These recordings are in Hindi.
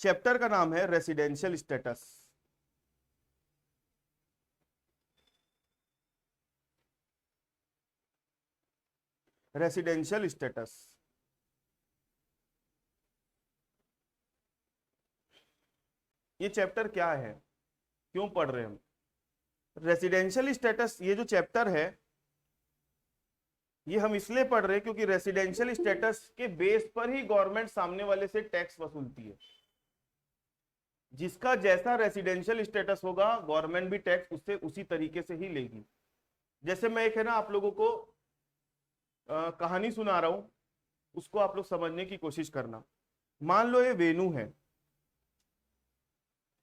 चैप्टर का नाम है रेसिडेंशियल स्टेटस। Residential status. ये चैप्टर क्या है, क्यों पढ़ रहे हैं हम? रेसिडेंशियल स्टेटस, ये जो चैप्टर है ये हम इसलिए पढ़ रहे हैं क्योंकि रेसिडेंशियल स्टेटस के बेस पर ही गवर्नमेंट सामने वाले से टैक्स वसूलती है। जिसका जैसा रेसिडेंशियल स्टेटस होगा गवर्नमेंट भी टैक्स उससे उसी तरीके से ही लेगी। जैसे मैं एक है ना आप लोगों को कहानी सुना रहा हूं, उसको आप लोग समझने की कोशिश करना। मान लो ये वेणु है,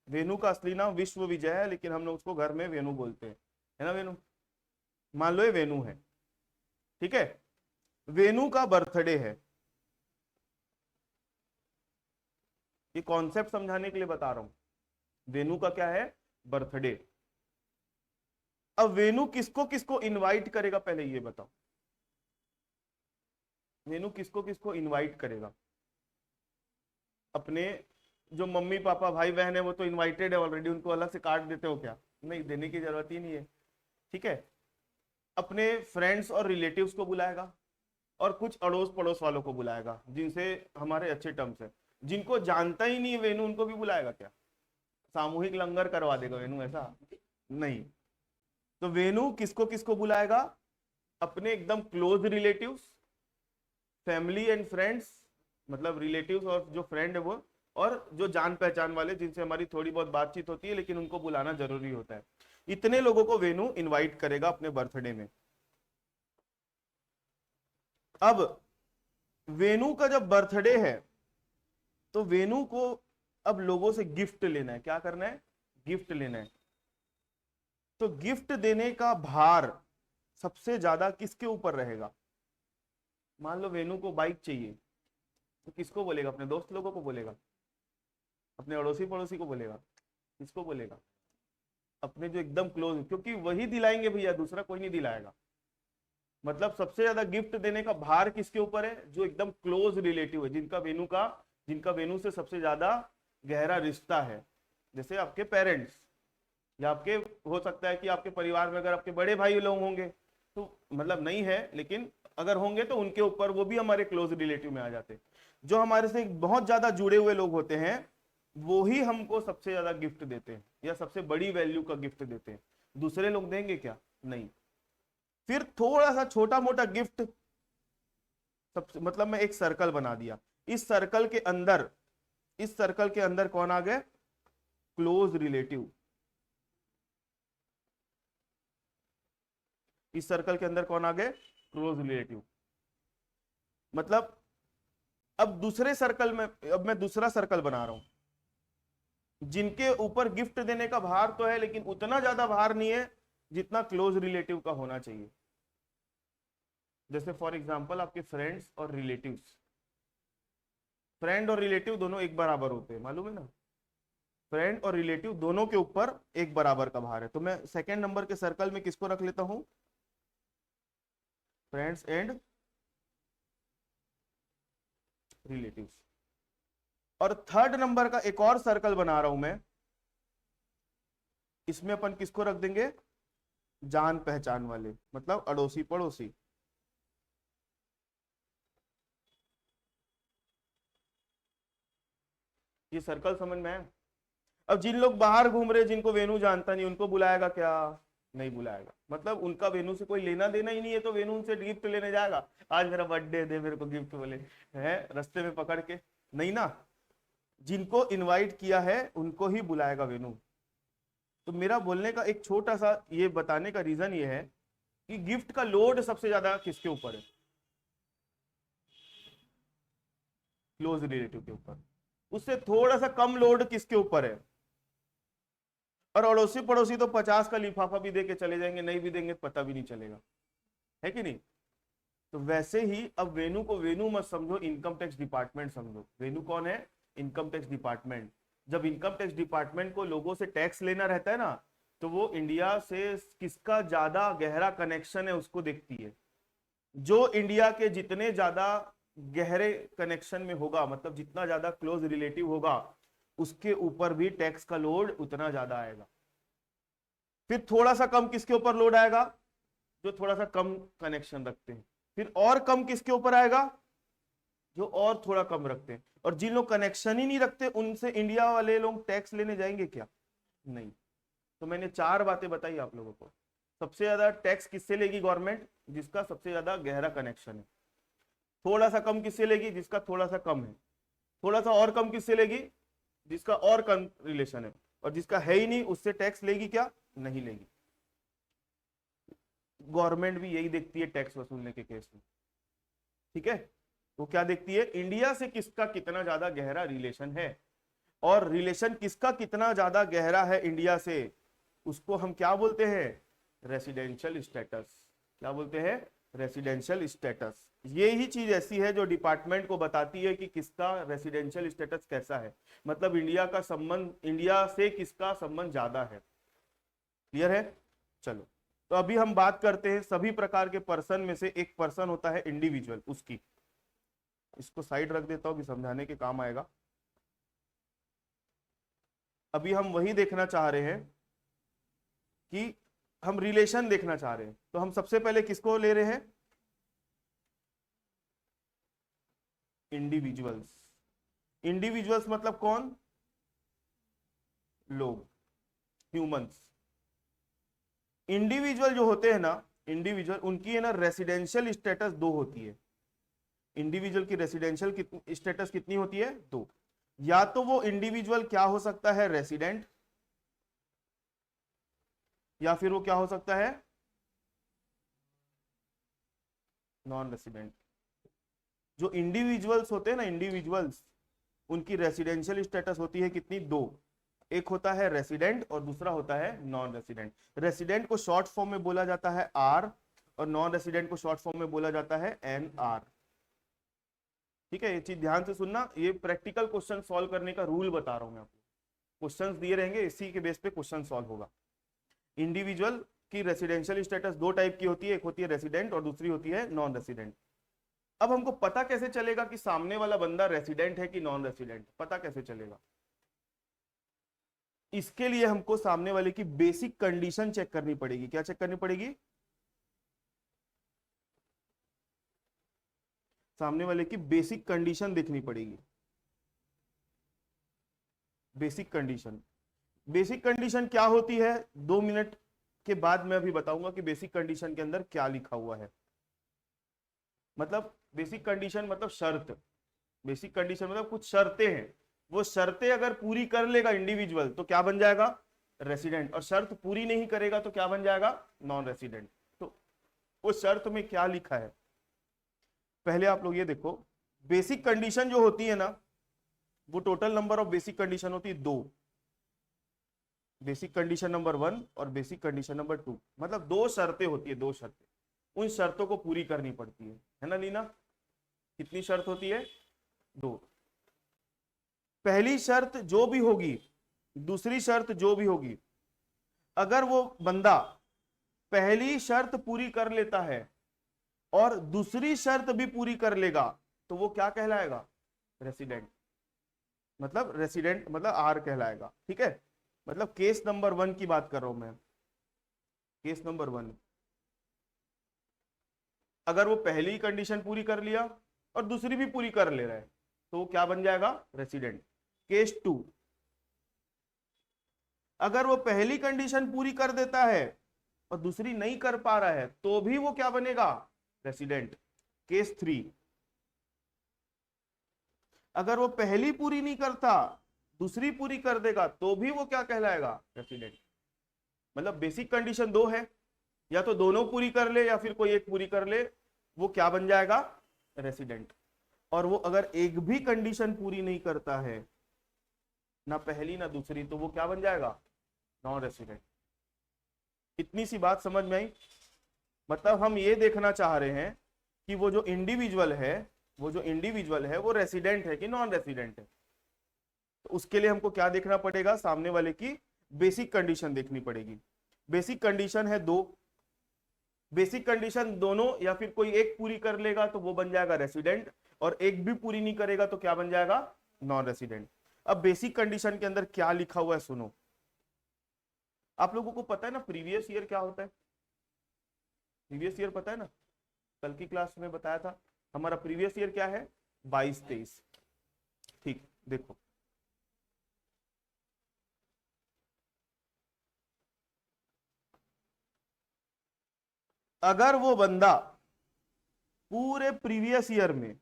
वेणु का असली नाम विश्व विजय है, लेकिन हम लोग उसको घर में वेणु बोलते हैं, है ना वेणु। मान लो ये वेणु है, ठीक है। वेणु का बर्थडे है, ये कॉन्सेप्ट समझाने के लिए बता रहा हूं। वेणु का क्या है, बर्थडे। अब वेणु किसको किसको इनवाइट करेगा, पहले ये बताओ। वेणु किसको किसको इनवाइट करेगा? अपने जो मम्मी पापा भाई बहन है वो तो इनवाइटेड है ऑलरेडी, उनको अलग से कार्ड देते हो क्या? नहीं, देने की जरूरत ही नहीं है, ठीक है। अपने फ्रेंड्स और रिलेटिव्स को बुलाएगा, और कुछ अड़ोस पड़ोस वालों को बुलाएगा जिनसे हमारे अच्छे टर्म्स है। जिनको जानता ही नहीं वेणु उनको भी बुलाएगा क्या? सामूहिक लंगर करवा देगा वेणु, ऐसा नहीं। तो वेणु किसको किसको बुलाएगा? अपने एकदम close relatives, family and friends, मतलब रिलेटिव्स और जो फ्रेंड है वो, और जो जान पहचान वाले जिनसे हमारी थोड़ी बहुत बातचीत होती है लेकिन उनको बुलाना जरूरी होता है। इतने लोगों को वेणु इनवाइट करेगा अपने बर्थडे में। अब वेणु का जब बर्थडे है तो वेणु को अब लोगों से गिफ्ट लेना है। क्या करना है? गिफ्ट लेना है। तो गिफ्ट देने का भार सबसे ज्यादा किसके ऊपर रहेगा? मान लो वेणु को बाइक चाहिए, तो किसको बोलेगा? अपने दोस्त लोगों को बोलेगा? अपने अड़ोसी पड़ोसी को बोलेगा? किसको बोलेगा? अपने जो एकदम क्लोज, क्योंकि वही दिलाएंगे भैया, दूसरा कोई नहीं दिलाएगा। मतलब सबसे ज्यादा गिफ्ट देने का भार किसके ऊपर है? जो एकदम क्लोज रिलेटिव है, जिनका वेणु से सबसे ज्यादा गहरा रिश्ता है। जैसे आपके पेरेंट्स, या आपके, हो सकता है कि आपके परिवार में अगर आपके बड़े भाई लोग होंगे तो, मतलब नहीं है लेकिन अगर होंगे तो उनके ऊपर वो भी हमारे क्लोज रिलेटिव में आ जाते। जो हमारे से बहुत ज्यादा जुड़े हुए लोग होते हैं वो ही हमको सबसे ज्यादा गिफ्ट देते हैं या सबसे बड़ी वैल्यू का गिफ्ट देते हैं। दूसरे लोग देंगे क्या? नहीं। फिर थोड़ा सा छोटा मोटा गिफ्ट, सबसे मतलब मैं एक सर्कल बना दिया। इस सर्कल के अंदर कौन आ गए? Close relative. इस सर्कल के अंदर कौन आ गए? Close relative. मतलब अब दूसरे सर्कल में, अब मैं दूसरा सर्कल बना रहा हूं जिनके ऊपर गिफ्ट देने का भार तो है लेकिन उतना ज्यादा भार नहीं है जितना क्लोज रिलेटिव का होना चाहिए। जैसे फॉर एग्जांपल आपके फ्रेंड्स और रिलेटिव्स, फ्रेंड और रिलेटिव दोनों एक बराबर होते हैं, मालूम है ना। फ्रेंड और रिलेटिव दोनों के ऊपर एक बराबर का भार है। तो मैं सेकेंड नंबर के सर्कल में किसको रख लेता हूं? Friends and relatives. और थर्ड नंबर का एक और सर्कल बना रहा हूं मैं, इसमें अपन किसको रख देंगे? जान पहचान वाले, मतलब अड़ोसी पड़ोसी। ये सर्कल समझ में आया? अब जिन लोग बाहर घूम रहे, जिनको वेणु जानता नहीं, उनको बुलाएगा क्या? नहीं बुलाएगा। मतलब उनका वेणु से कोई लेना देना ही नहीं है, तो वेणु उनसे गिफ्ट लेने जाएगा? आज मेरा बर्थडे, दे मेरे को गिफ्ट, बोले है रास्ते में पकड़ के? नहीं ना। जिनको इनवाइट किया है उनको ही बुलाएगा वेणु। तो मेरा बोलने का एक छोटा सा ये बताने का रीजन ये है कि गिफ्ट का लोड सबसे ज्यादा किसके ऊपर है? क्लोज रिलेटिव के ऊपर। उससे थोड़ा सा कम लोड किसके ऊपर है? और अड़ोसी पड़ोसी तो 50 का लिफाफा भी दे के चले जाएंगे, नहीं भी देंगे पता भी नहीं चलेगा, है कि नहीं। तो वैसे ही अब वेणु को वेणु मत समझो, इनकम टैक्स डिपार्टमेंट समझो। वेणु कौन है? Income tax department. जब इनकम टैक्स डिपार्टमेंट को लोगों से टैक्स लेना रहता है ना, तो वो इंडिया से किसका ज्यादा गहरा कनेक्शन है उसको देखती है। जो इंडिया के जितने ज्यादा गहरे कनेक्शन में होगा, मतलब जितना ज्यादा क्लोज रिलेटिव होगा, उसके ऊपर भी टैक्स का लोड उतना ज्यादा आएगा। फिर थोड़ा सा कम किसके ऊपर लोड आएगा? जो थोड़ा सा कम कनेक्शन रखते हैं। फिर और कम किसके ऊपर आएगा? जो और थोड़ा कम रखते हैं। और जिन लोग कनेक्शन ही नहीं रखते उनसे इंडिया वाले लोग टैक्स लेने जाएंगे क्या? नहीं। तो मैंने 4 बातें बताई आप लोगों को। सबसे ज्यादा टैक्स किससे लेगी गवर्नमेंट? जिसका सबसे ज्यादा गहरा कनेक्शन है। थोड़ा सा कम किससे लेगी? जिसका थोड़ा सा कम है। थोड़ा सा और कम किससे लेगी? जिसका और कम रिलेशन है। और जिसका है ही नहीं उससे टैक्स लेगी क्या? नहीं लेगी। गवर्नमेंट भी यही देखती है टैक्स वसूलने के केस में। ठीक है, वो क्या देखती है? इंडिया से किसका कितना ज्यादा गहरा रिलेशन है। और रिलेशन किसका कितना ज्यादा गहरा है इंडिया से, उसको हम क्या बोलते हैं? Residential status. क्या बोलते हैं? Residential status. ये ही चीज ऐसी है जो डिपार्टमेंट को बताती है कि किसका रेसिडेंशियल स्टेटस कैसा है, मतलब इंडिया का संबंध, इंडिया से किसका संबंध ज्यादा है। क्लियर है? चलो, तो अभी हम बात करते हैं सभी प्रकार के पर्सन में से एक पर्सन होता है इंडिविजुअल, उसकी। इसको साइड रख देता हूं कि समझाने के काम आएगा। अभी हम वही देखना चाह रहे हैं कि हम रिलेशन देखना चाह रहे हैं। तो हम सबसे पहले किसको ले रहे हैं? इंडिविजुअल्स। इंडिविजुअल्स मतलब कौन? लोग, ह्यूमंस। इंडिविजुअल जो होते हैं ना, इंडिविजुअल, उनकी है ना रेसिडेंशियल स्टेटस 2 होती है। इंडिविजुअल की रेसिडेंशियल स्टेटस कितनी होती है? 2। या तो वो इंडिविजुअल क्या हो सकता है? रेसिडेंट, या फिर वो क्या हो सकता है? Non resident. जो इंडिविजुअल्स होते हैं ना, इंडिविजुअल्स, उनकी रेसिडेंशियल स्टेटस होती है कितनी? 2। एक होता है रेसिडेंट और दूसरा होता है नॉन रेसिडेंट। रेसिडेंट को शॉर्ट फॉर्म में बोला जाता है आर, और नॉन रेसिडेंट को शॉर्ट फॉर्म में बोला जाता है एन आर। ठीक है, ये चीज ध्यान से सुनना, ये प्रैक्टिकल क्वेश्चन सॉल्व करने का रूल बता रहा हूं मैं आपको। क्वेश्चंस दिए रहेंगे, इसी के बेस पे क्वेश्चन सॉल्व होगा। इंडिविजुअल की रेसिडेंशियल स्टेटस 2 टाइप की होती है, एक होती है रेसिडेंट और दूसरी होती है नॉन रेसिडेंट। अब हमको पता कैसे चलेगा कि सामने वाला बंदा रेसिडेंट है कि नॉन रेसिडेंट? पता कैसे चलेगा? इसके लिए हमको सामने वाले की बेसिक कंडीशन चेक करनी पड़ेगी। क्या चेक करनी पड़ेगी? सामने वाले की बेसिक कंडीशन देखनी पड़ेगी। बेसिक कंडीशन, बेसिक कंडीशन क्या होती है? 2 मिनट के बाद मैं अभी बताऊंगा कि बेसिक कंडीशन के अंदर क्या लिखा हुआ है। मतलब बेसिक कंडीशन मतलब शर्त। बेसिक कंडीशन मतलब कुछ शर्तें हैं, वो शर्तें अगर पूरी कर लेगा इंडिविजुअल तो क्या बन जाएगा? रेसिडेंट। और शर्त पूरी नहीं करेगा तो क्या बन जाएगा? Non resident. तो वो शर्त में क्या लिखा है पहले आप लोग ये देखो। बेसिक कंडीशन जो होती है ना, वो total number of basic condition होती है 2। बेसिक कंडीशन नंबर 1 और बेसिक कंडीशन नंबर 2, मतलब 2 शर्तें होती है, 2 शर्तें। उन शर्तों को पूरी करनी पड़ती है ना लीना? कितनी शर्त होती है? 2। पहली शर्त जो भी होगी, दूसरी शर्त जो भी होगी, अगर वो बंदा पहली शर्त पूरी कर लेता है और दूसरी शर्त भी पूरी कर लेगा तो वो क्या कहलाएगा? रेसिडेंट। मतलब रेसिडेंट मतलब आर कहलाएगा। ठीक है, मतलब केस नंबर 1 की बात कर रहा हूं मैं। केस नंबर 1, अगर वो पहली कंडीशन पूरी कर लिया और दूसरी भी पूरी कर ले रहा है तो वो क्या बन जाएगा? रेसिडेंट। केस 2, अगर वो पहली कंडीशन पूरी कर देता है और दूसरी नहीं कर पा रहा है तो भी वो क्या बनेगा? रेसिडेंट। केस 3, अगर वो पहली पूरी नहीं करता, दूसरी पूरी कर देगा तो भी वो क्या कहलाएगा? रेसिडेंट। मतलब बेसिक कंडीशन 2 है, या तो दोनों पूरी कर ले या फिर कोई एक पूरी कर ले, वो क्या बन जाएगा? रेसिडेंट। और वो अगर एक भी कंडीशन पूरी नहीं करता है, ना पहली ना दूसरी, तो वो क्या बन जाएगा? Non resident. इतनी सी बात समझ में आई? मतलब हम ये देखना चाह रहे हैं कि वो जो इंडिविजुअल है, वो रेसिडेंट है कि नॉन रेसिडेंट है। तो उसके लिए हमको क्या देखना पड़ेगा? सामने वाले की बेसिक कंडीशन देखनी पड़ेगी। बेसिक कंडीशन है 2। बेसिक कंडीशन दोनों या फिर कोई एक पूरी कर लेगा तो वो बन जाएगा रेसिडेंट, और एक भी पूरी नहीं करेगा तो क्या बन जाएगा? Non resident. अब बेसिक कंडीशन के अंदर क्या लिखा हुआ है सुनो। आप लोगों को पता है ना प्रीवियस ईयर क्या होता है? प्रीवियस ईयर पता है ना, कल की क्लास में बताया था। हमारा प्रीवियस ईयर क्या है? 22-23। ठीक, देखो अगर वो बंदा पूरे प्रीवियस ईयर में,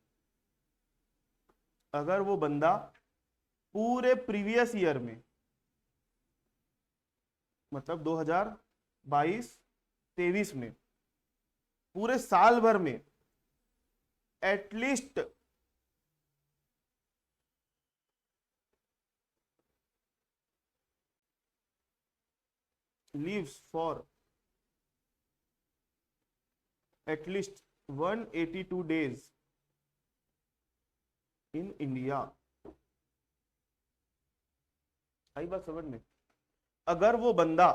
अगर वो बंदा पूरे प्रीवियस ईयर में, मतलब 2022-23 में पूरे साल भर में at least leaves for at least 182 days in India. आई बात समझ में? अगर वो बंदा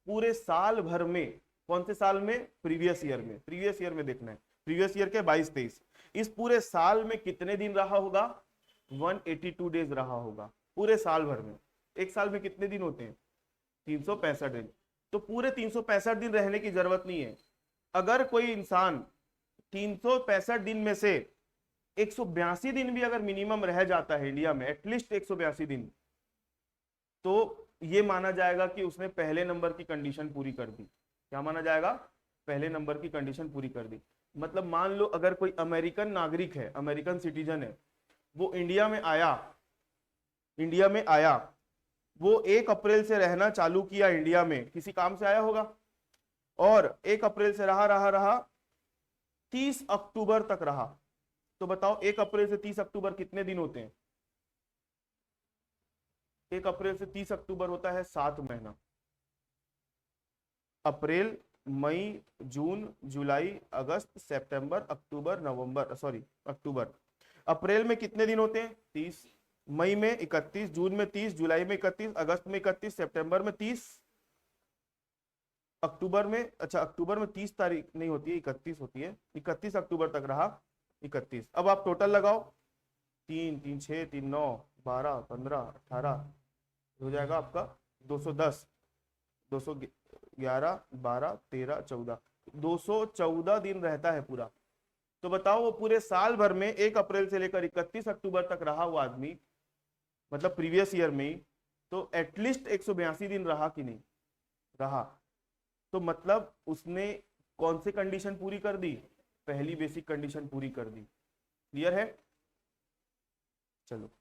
पूरे साल भर में, कौन से साल में? प्रीवियस ईयर में। प्रीवियस ईयर में देखना है, प्रीवियस ईयर के 22-23, इस पूरे साल में कितने दिन रहा होगा? 182 डेज रहा होगा पूरे साल भर में। एक साल में कितने दिन होते हैं? 365 दिन। तो पूरे 365 दिन रहने की जरूरत नहीं है। अगर कोई इंसान 365 दिन में से 182 दिन भी अगर मिनिमम रह जाता है इंडिया में, एटलीस्ट 182 दिन, तो ये माना जाएगा कि उसने पहले नंबर की कंडीशन पूरी कर दी। क्या माना जाएगा? पहले नंबर की कंडीशन पूरी कर दी। मतलब मान लो अगर कोई अमेरिकन नागरिक है, अमेरिकन सिटीजन है, वो इंडिया में आया, वो 1 अप्रैल से रहना चालू किया इंडिया में, किसी काम से आया होगा, और 1 अप्रैल से रहा 30 अक्टूबर तक रहा। तो बताओ 1 अप्रैल से 30 अक्टूबर कितने दिन होते हैं? 1 अप्रैल से 30 अक्टूबर होता है 7 महीना। अप्रैल, मई, जून, जुलाई, अगस्त, सितंबर, अक्टूबर, नवंबर, सॉरी अक्टूबर। अप्रैल में कितने दिन होते हैं? 30। मई में 31, जून में 30, जुलाई में 31, अगस्त में 31, सितंबर में 30, अक्टूबर में, अच्छा अक्टूबर में 30 तारीख नहीं होती है, 31 होती है। 31 अक्टूबर तक रहा, 31। अब आप टोटल लगाओ, 3 3 6 3 9 12 15 18 हो जाएगा आपका 210, 211, 12, 13, 14, 214 दिन रहता है पूरा। तो बताओ वो पूरे साल भर में 1 अप्रैल से लेकर 31 अक्टूबर तक रहा हुआ आदमी, मतलब प्रीवियस ईयर में ही, तो एटलीस्ट 182 दिन रहा कि नहीं रहा? तो मतलब उसने कौन सी कंडीशन पूरी कर दी? पहली बेसिक कंडीशन पूरी कर दी। क्लियर है? चलो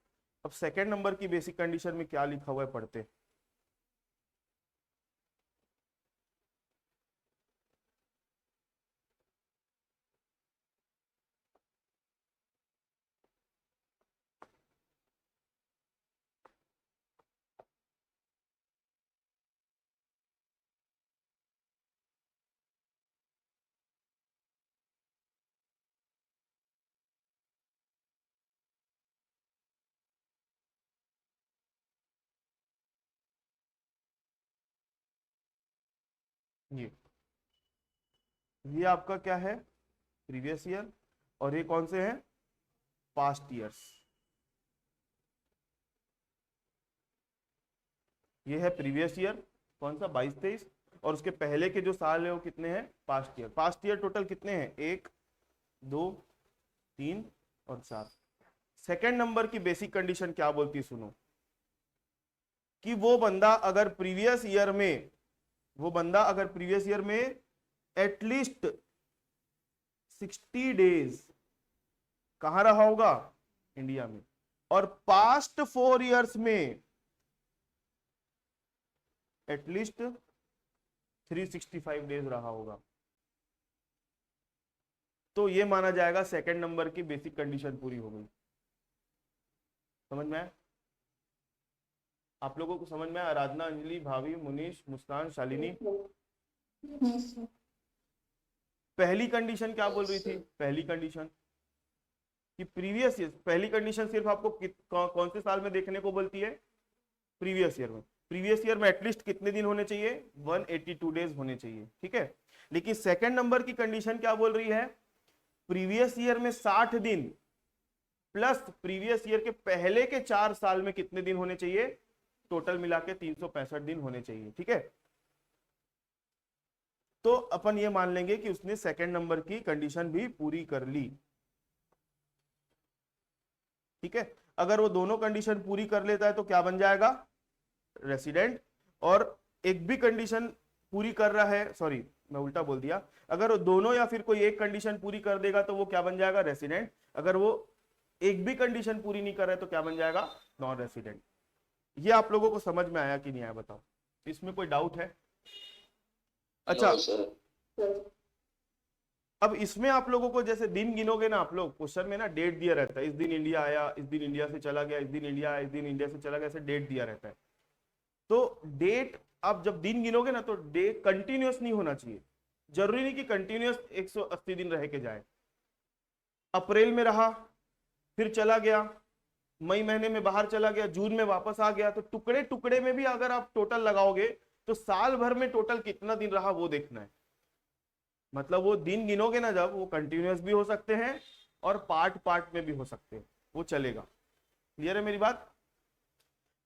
अब सेकेंड नंबर की बेसिक कंडीशन में क्या लिखा हुआ है पढ़ते हैं। ये आपका क्या है? Previous year. और ये कौन से हैं? Past years. ये है प्रीवियस ईयर, कौन सा? 22-23। और उसके पहले के जो साल है वो कितने हैं? Past year. Past year total कितने हैं? 1 2 3 और 4। सेकेंड नंबर की बेसिक कंडीशन क्या बोलती है सुनो, कि वो बंदा अगर प्रीवियस ईयर में, एटलीस्ट 60 डेज कहां रहा होगा? इंडिया में। और पास्ट 4 ईयर्स में एटलीस्ट 365 डेज रहा होगा, तो ये माना जाएगा सेकंड नंबर की बेसिक कंडीशन पूरी हो गई। समझ में आया? आप लोगों को समझ में आया? आराधना, अंजलि, भाभी, मुनीश, मुस्कान, शालिनी। पहली कंडीशन क्या बोल रही थी? पहली कंडीशन कि प्रीवियस ईयर, पहली कंडीशन सिर्फ आपको कौन से साल में देखने को बोलती है? प्रीवियस ईयर में। प्रीवियस ईयर में एटलीस्ट कितने दिन होने चाहिए? 182 डेज होने चाहिए। ठीक है। लेकिन सेकंड नंबर की कंडीशन क्या बोल रही है? प्रीवियस ईयर में 60 दिन प्लस प्रीवियस ईयर के पहले के 4 साल में कितने दिन होने चाहिए, टोटल मिला के 365 दिन होने चाहिए। ठीक है, तो अपन ये मान लेंगे कि उसने सेकंड नंबर की कंडीशन भी पूरी कर ली। ठीक है, अगर वो दोनों कंडीशन पूरी कर लेता है तो क्या बन जाएगा, रेसिडेंट। और एक भी कंडीशन पूरी कर रहा है, सॉरी मैं उल्टा बोल दिया, अगर वो दोनों या फिर कोई एक कंडीशन पूरी कर देगा तो वो क्या बन जाएगा, रेसिडेंट। अगर वो एक भी कंडीशन पूरी नहीं कर रहा है तो क्या बन जाएगा, नॉन रेसिडेंट। ये आप लोगों को समझ में आया कि नहीं आया बताओ, इसमें कोई डाउट है? अच्छा, अब इसमें आप लोगों को जैसे दिन गिनोगे ना, आप लोग क्वेश्चन में ना डेट दिया रहता है, इस दिन इंडिया आया, इस दिन इंडिया से चला गया, इस दिन इंडिया आया, इस दिन इंडिया से चला गया, ऐसे डेट दिया रहता है। तो डेट आप जब दिन गिनोगे ना तो डे कंटिन्यूअस नहीं होना चाहिए, जरूरी नहीं कि कंटिन्यूअस 180 दिन रह के जाए। अप्रैल में रहा, फिर चला गया, मई महीने में बाहर चला गया, जून में वापस आ गया, तो टुकड़े टुकड़े में भी अगर आप टोटल लगाओगे तो साल भर में टोटल कितना दिन रहा वो देखना है। मतलब वो दिन गिनोगे ना जब, वो कंटिन्यूअस भी हो सकते हैं और पार्ट पार्ट में भी हो सकते हैं, वो चलेगा। क्लियर है मेरी बात?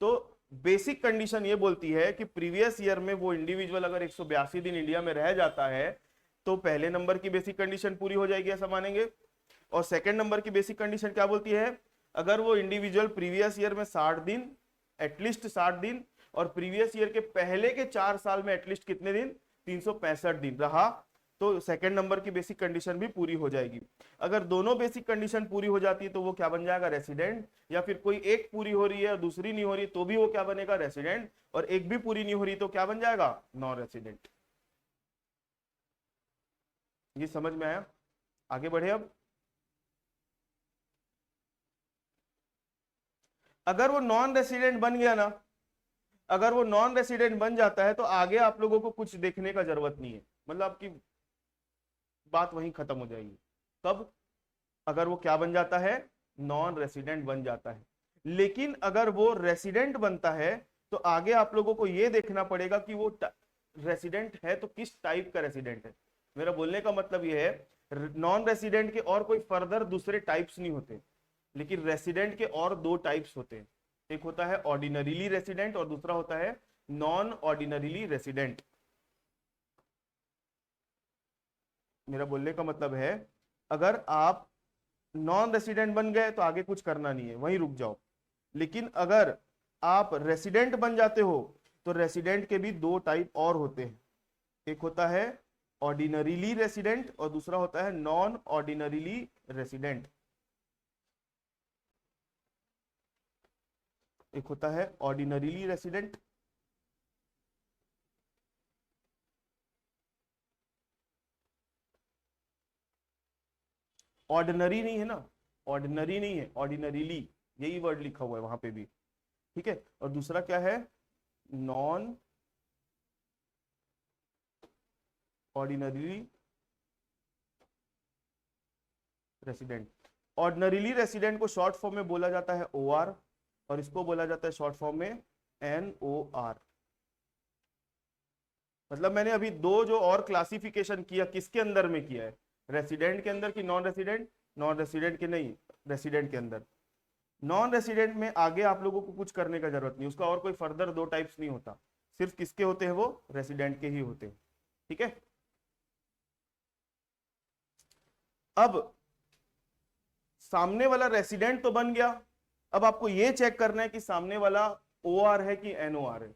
तो बेसिक कंडीशन ये बोलती है कि प्रीवियस ईयर में वो इंडिविजुअल अगर 182 दिन इंडिया में रह जाता है तो पहले नंबर की बेसिक कंडीशन पूरी हो जाएगी, ऐसा मानेंगे। और सेकंड नंबर की बेसिक कंडीशन क्या बोलती है, अगर वो इंडिविजुअल प्रीवियस ईयर में 60 दिन, एटलीस्ट 60 दिन, और प्रीवियस ईयर के पहले के 4 साल में एटलीस्ट कितने दिन, 365 दिन रहा, तो सेकंड नंबर की बेसिक कंडीशन भी पूरी हो जाएगी। अगर दोनों बेसिक कंडीशन पूरी हो जाती है तो वो क्या बन जाएगा, रेसिडेंट। या फिर कोई एक पूरी हो रही है और दूसरी नहीं हो रही तो भी वो क्या बनेगा, रेसिडेंट। और एक भी पूरी नहीं हो रही तो क्या बन जाएगा, नॉन रेसिडेंट। ये समझ में आया? आगे बढ़े अब। अगर वो नॉन रेसिडेंट बन गया ना, अगर वो नॉन रेसिडेंट बन जाता है तो आगे आप लोगों को कुछ देखने का जरूरत नहीं है, मतलब आपकी बात वहीं खत्म हो जाएगी। कब? अगर वो क्या बन जाता है, नॉन रेसिडेंट बन जाता है। लेकिन अगर वो रेसिडेंट बनता है तो आगे आप लोगों को यह देखना पड़ेगा कि वो रेसिडेंट है तो किस टाइप का रेसिडेंट है। मेरा बोलने का मतलब यह है, नॉन रेसिडेंट के और कोई फर्दर दूसरे टाइप्स नहीं होते, लेकिन रेसिडेंट के और दो टाइप्स होते हैं। एक होता है ऑर्डिनरीली रेसिडेंट और दूसरा होता है नॉन ऑर्डिनरीली रेसिडेंट। मेरा बोलने का मतलब है, अगर आप नॉन रेसिडेंट बन गए तो आगे कुछ करना नहीं है, वहीं रुक जाओ। लेकिन अगर आप रेसिडेंट बन जाते हो तो रेसिडेंट के भी दो टाइप और होते हैं। एक होता है ऑर्डिनरीली रेसिडेंट और दूसरा होता है नॉन ऑर्डिनरीली रेसिडेंट। एक होता है ऑर्डिनरीली रेसिडेंट, ऑर्डिनरी नहीं है ना, ऑर्डिनरी नहीं है, ऑर्डिनरीली, यही वर्ड लिखा हुआ है वहां पे भी। ठीक है, और दूसरा क्या है, non ordinarily resident. Ordinarily resident को शॉर्ट फॉर्म में बोला जाता है OR, और इसको बोला जाता है शॉर्ट फॉर्म में NOR। मतलब मैंने अभी दो जो और क्लासिफिकेशन किया, किसके अंदर में किया है, रेसिडेंट के अंदर कि नॉन रेसिडेंट, नॉन रेसिडेंट के नहीं, रेसिडेंट के अंदर। नॉन रेसिडेंट में आगे आप लोगों को कुछ करने का जरूरत नहीं, उसका और कोई फर्दर दो टाइप्स नहीं होता, सिर्फ किसके होते हैं, वो रेसिडेंट के ही होते हैं। ठीक है, अब सामने वाला रेसिडेंट तो बन गया, अब आपको यह चेक करना है कि सामने वाला OR है कि NOR है।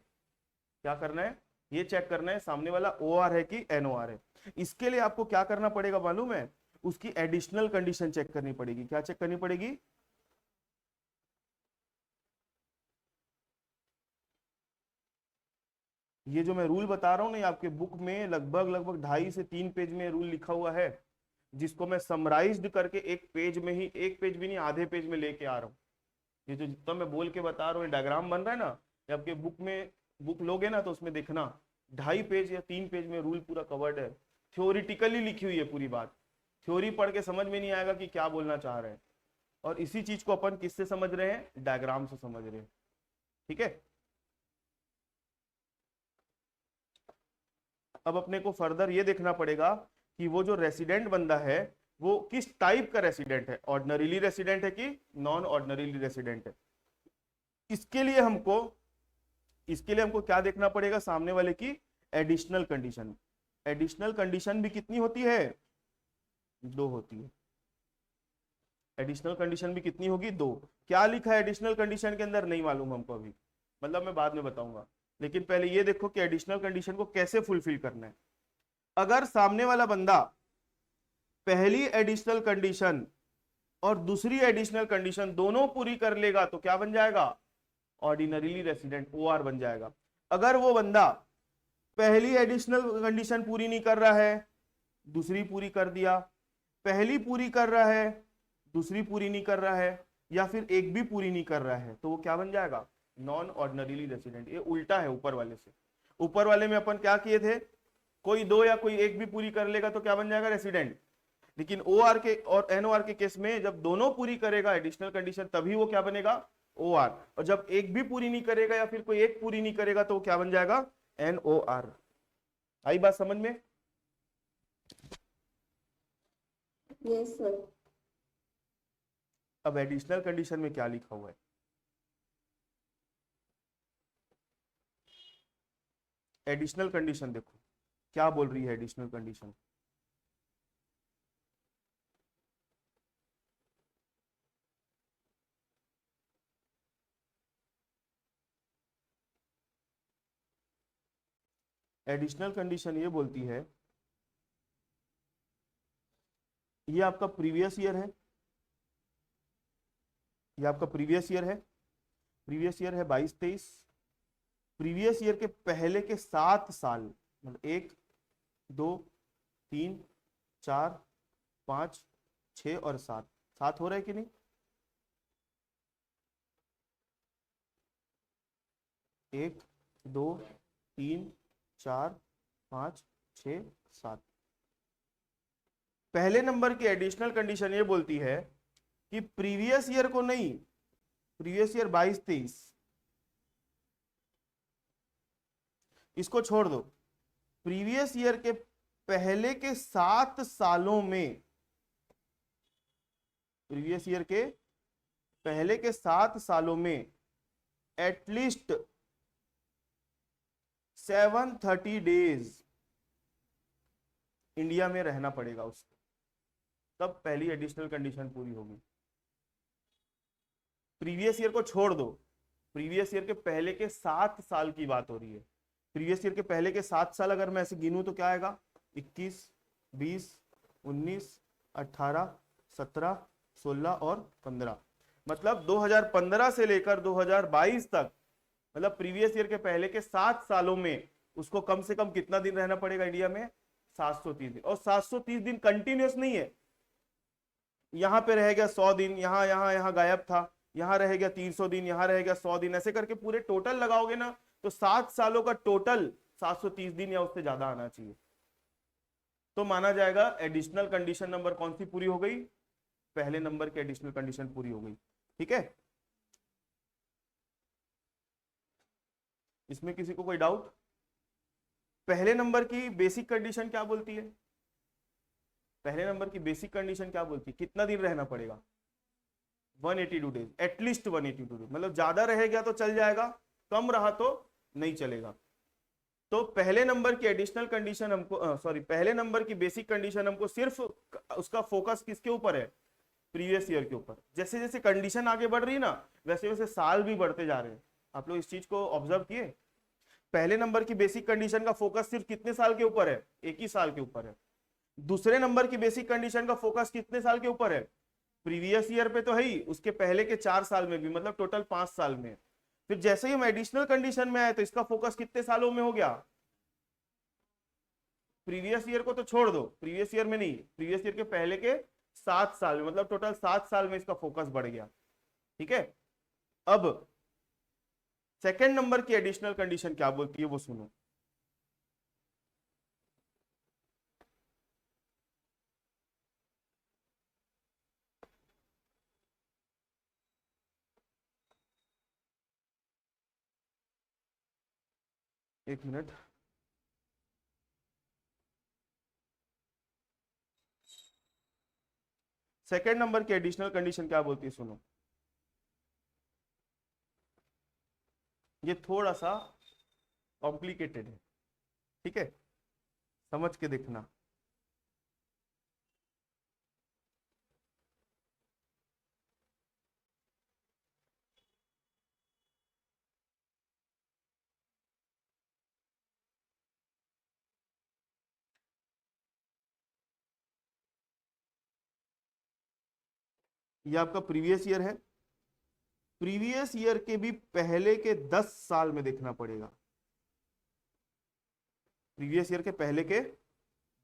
क्या करना है, ये चेक करना है सामने वाला OR है कि NOR है। इसके लिए आपको क्या करना पड़ेगा मालूम है, उसकी एडिशनल कंडीशन चेक करनी पड़ेगी। क्या चेक करनी पड़ेगी, ये जो मैं रूल बता रहा हूं ना, आपके बुक में लगभग लगभग 2.5 से 3 पेज में रूल लिखा हुआ है, जिसको मैं समराइज्ड करके एक पेज में ही, एक पेज भी नहीं आधे पेज में लेके आ रहा हूँ। ये जो जितना मैं बोल के बता रहा हूँ, डायग्राम बन रहा है ना, ये आपके बुक में, बुक लोगे ना तो उसमें देखना 2.5 पेज या 3 पेज में रूल पूरा कवर्ड है, थ्योरिटिकली लिखी हुई है पूरी बात। थ्योरी पढ़ के समझ में नहीं आएगा कि क्या बोलना चाह रहे हैं, और इसी चीज को अपन किससे समझ रहे हैं, डायग्राम से समझ रहे हैं। ठीक है, अब अपने को फर्दर ये देखना पड़ेगा कि वो जो रेसिडेंट बंदा है वो किस टाइप का रेसिडेंट है, ऑर्डिनरीली रेसिडेंट है कि नॉन ऑर्डिनरीली रेसिडेंट है। इसके लिए हमको क्या देखना पड़ेगा, सामने वाले की एडिशनल कंडीशन। एडिशनल कंडीशन भी कितनी होती है, 2 होती है। एडिशनल कंडीशन भी कितनी होगी, 2। क्या लिखा है एडिशनल कंडीशन के अंदर नहीं मालूम हमको अभी, मतलब मैं बाद में बताऊंगा। लेकिन पहले ये देखो कि एडिशनल कंडीशन को कैसे फुलफिल करना है। अगर सामने वाला बंदा पहली एडिशनल कंडीशन और दूसरी एडिशनल कंडीशन दोनों पूरी कर लेगा तो क्या बन जाएगा, ऑर्डिनरीली रेसिडेंट, ओआर बन जाएगा। अगर वो बंदा पहली एडिशनल कंडीशन पूरी नहीं कर रहा है, दूसरी पूरी कर दिया, पहली पूरी कर रहा है, दूसरी पूरी नहीं कर रहा है, या फिर एक भी पूरी नहीं कर रहा है, तो वो क्या बन जाएगा, नॉन ऑर्डिनरीली रेसिडेंट। ये उल्टा है ऊपर वाले से। ऊपर वाले में अपन क्या किए थे, कोई 2 या कोई एक भी पूरी कर लेगा तो क्या बन जाएगा, रेसिडेंट। लेकिन ओ आर के और एनओआर के केस में जब दोनों पूरी करेगा एडिशनल कंडीशन, तभी वो क्या बनेगा, ओ आर। और जब एक भी पूरी नहीं करेगा या फिर कोई एक पूरी नहीं करेगा तो वो क्या बन जाएगा, एन ओ आर। आई बात समझ में। Yes sir. अब एडिशनल कंडीशन में क्या लिखा हुआ है, एडिशनल कंडीशन देखो क्या बोल रही है एडिशनल कंडीशन। एडिशनल कंडीशन ये बोलती है, ये आपका प्रीवियस ईयर है, ये आपका प्रीवियस ईयर है, प्रीवियस ईयर है 22-23। प्रीवियस ईयर के पहले के 7 साल, मतलब 1 2 3 4 5 6 और 7, 7 हो रहा है कि नहीं, 1 2 3 4 5 6 7। पहले नंबर की एडिशनल कंडीशन ये बोलती है कि प्रीवियस ईयर को नहीं, प्रीवियस ईयर 22-23 इसको छोड़ दो, प्रीवियस ईयर के पहले के 7 सालों में, प्रीवियस ईयर के पहले के 7 सालों में एटलीस्ट 730 डेज इंडिया में रहना पड़ेगा उसको, तब पहली एडिशनल कंडीशन पूरी होगी। प्रीवियस ईयर को छोड़ दो, प्रीवियस ईयर के पहले के 7 साल की बात हो रही है। प्रीवियस ईयर के पहले के 7 साल अगर मैं ऐसे गिनूं तो क्या आएगा, 21 20 19 18 17 16 और 15, मतलब 2015 से लेकर 2022 तक, मतलब प्रीवियस ईयर के पहले के 7 सालों में उसको कम से कम कितना दिन रहना पड़ेगा इंडिया में, 730 दिन। और 730 दिन कंटिन्यूस नहीं है, यहां पे रह गया 100 दिन, यहां यहां यहां गायब था, यहां रह गया 300 दिन, यहां रह गया 100 दिन, ऐसे करके पूरे टोटल लगाओगे ना तो 7 सालों का टोटल 730 दिन या उससे ज्यादा आना चाहिए। तो माना जाएगा एडिशनल कंडीशन नंबर कौन सी पूरी हो गई, पहले नंबर की एडिशनल कंडीशन पूरी हो गई। ठीक है, इसमें किसी को कोई डाउट। पहले नंबर की बेसिक कंडीशन क्या बोलती है, पहले नंबर की बेसिक कंडीशन क्या बोलती है, कितना दिन रहना पड़ेगा, 182 डेज, एटलीस्ट 182 डेज, मतलब ज्यादा रह गया तो चल जाएगा, कम रहा तो नहीं चलेगा। तो पहले नंबर की एडिशनल कंडीशन हमको सॉरी पहले नंबर की बेसिक कंडीशन हमको सिर्फ उसका फोकस किसके ऊपर है, प्रीवियस ईयर के ऊपर। जैसे जैसे कंडीशन आगे बढ़ रही है ना वैसे वैसे साल भी बढ़ते जा रहे हैं, आप लोग इस चीज को ऑब्जर्व किए। पहले नंबर की बेसिक कंडीशन का फोकस सिर्फ कितने साल के ऊपर है, एक ही साल के ऊपर है। दूसरे नंबर की बेसिक कंडीशन का फोकस कितने साल के ऊपर है, प्रीवियस ईयर पे तो है ही, उसके पहले के 4 साल में भी, मतलब टोटल 5 साल में। फिर जैसे ही हम एडिशनल कंडीशन में आए तो इसका फोकस कितने सालों में हो गया, प्रीवियस ईयर को तो छोड़ दो, प्रीवियस ईयर में नहीं, प्रीवियस ईयर के पहले के 7 साल में, मतलब टोटल 7 साल में इसका फोकस बढ़ गया। ठीक है, अब सेकेंड नंबर की एडिशनल कंडीशन क्या बोलती है वो सुनो। एक मिनट, सेकेंड नंबर की एडिशनल कंडीशन क्या बोलती है, सुनो। ये थोड़ा सा कॉम्प्लिकेटेड है, ठीक है, समझ के देखना। ये आपका प्रीवियस ईयर है, प्रीवियस ईयर के भी पहले के 10 साल में देखना पड़ेगा, प्रीवियस ईयर के पहले के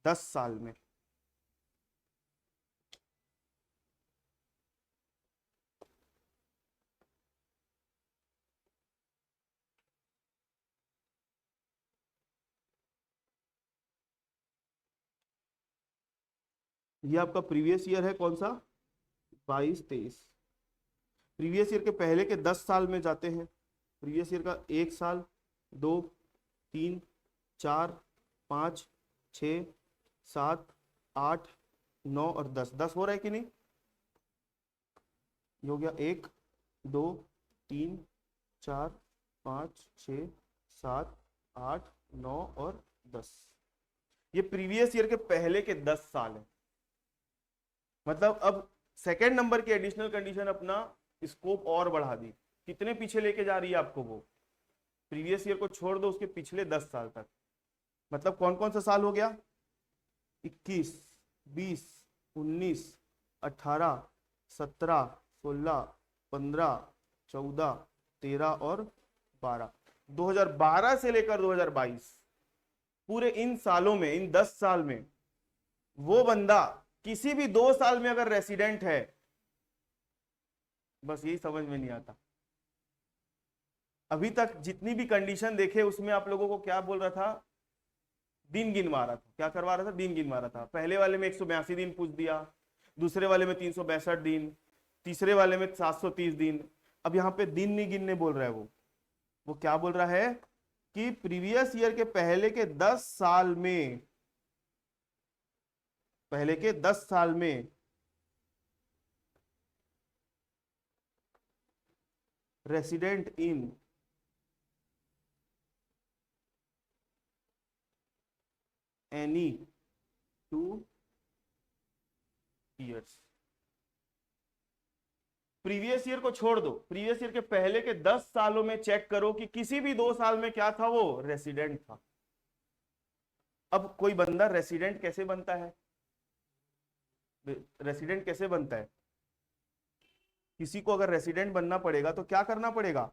10 साल में। ये आपका प्रीवियस ईयर है, कौन सा, 22-23। प्रीवियस ईयर के पहले के 10 साल में जाते हैं, प्रीवियस ईयर का 1 साल, 2, 3, 4, 5, 6, 7, 8, 9 और 10। 10 हो रहा है कि नहीं, ये हो गया 1, 2, 3, 4, 5, 6, 7, 8, 9 और 10। ये प्रीवियस ईयर के पहले के 10 साल है। मतलब अब सेकेंड नंबर की एडिशनल कंडीशन अपना स्कोप और बढ़ा दी, कितने पीछे लेके जा रही है आपको, वो प्रीवियस ईयर को छोड़ दो, उसके पिछले 10 साल तक। मतलब कौन कौन सा साल हो गया, 21, 20, 19, 18, 17, 16, 15, 14, 13 और 12। 2012 से लेकर 2022, पूरे इन सालों में, इन 10 साल में वो बंदा किसी भी 2 साल में अगर रेसिडेंट है, बस यही समझ में नहीं आता। अभी तक जितनी भी कंडीशन देखे उसमें आप लोगों को क्या बोल रहा था, दिन गिनवा रहा था, क्या करवा रहा था, दिन गिनवा रहा था। पहले वाले में 182 दिन पूछ दिया, दूसरे वाले में 362 दिन, तीसरे वाले में 730 दिन। अब यहाँ पे दिन नहीं गिनने बोल रहा है, वो क्या बोल रहा है कि प्रीवियस ईयर के पहले के 10 साल में, पहले के 10 साल में resident in any 2 years. Previous year को छोड़ दो, प्रीवियस ईयर के पहले के 10 सालों में चेक करो कि किसी भी 2 साल में क्या था, वो रेसिडेंट था। अब कोई बंदा रेसिडेंट कैसे बनता है, रेसिडेंट कैसे बनता है, किसी को अगर रेसिडेंट बनना पड़ेगा तो क्या करना पड़ेगा,